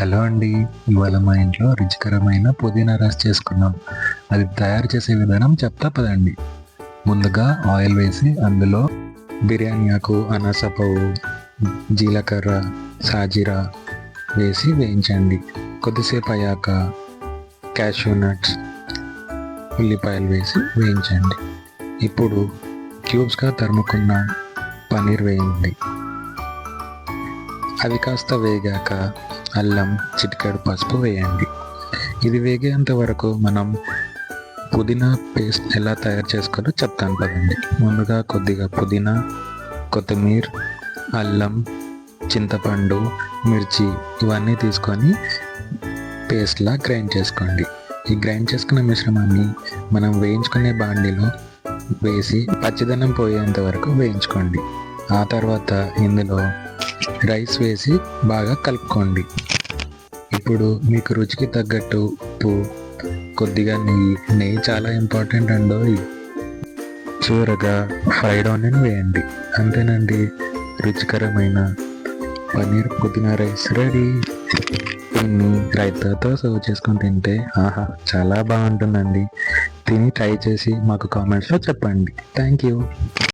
Hello అండి. ఇవాళ మా ఇంట్లో రుచికరమైన పుదీనా రైస్ చేసుకున్నాం. అది తయారు చేసే విధానం చెప్తా పదండి. ముందుగా ఆయిల్ వేసి అందులో బిర్యానీ ఆకు, అనాస పువ్వు, జీలకర్ర, సాజీరా వేసి వేయించండి. కొద్దిసేపు అయ్యాక క్యాష్యూ నట్స్, ఉల్లిపాయలు వేసి వేయించండి. ఇప్పుడు క్యూబ్స్గా తరుముకున్న పన్నీర్ వేయండి. అది కాస్త వేగాక అల్లం, చిటికెడు పసుపు వేయండి. ఇది వేగేంత వరకు మనం పుదీనా పేస్ట్ ఎలా తయారు చేసుకోవాలో చెప్తాను పదండి. ముందుగా కొద్దిగా పుదీనా, కొత్తిమీర, అల్లం, చింతపండు, మిర్చి ఇవన్నీ తీసుకొని పేస్ట్లా గ్రైండ్ చేసుకోండి. ఈ గ్రైండ్ చేసుకున్న మిశ్రమాన్ని మనం వేయించుకునే బాండీలో వేసి పచ్చిదనం పోయేంత వరకు వేయించుకోండి. ఆ తర్వాత ఇందులో రైస్ వేసి బాగా కలుపుకోండి. ఇప్పుడు మీకు రుచికి తగ్గట్టు ఉప్పు, కొద్దిగా నెయ్యి చాలా ఇంపార్టెంట్ అండి. చివరగా ఫ్రైడ్ ఆనియన్ వేయండి. అంతేనండి, రుచికరమైన పన్నీర్ పుదీనా రైస్ రెడీ. దీన్ని రైతాతో సర్వ్ చేసుకొని తింటే ఆహా చాలా బాగుంటుందండి. తిని ట్రై చేసి మాకు కామెంట్స్లో చెప్పండి. Thank you.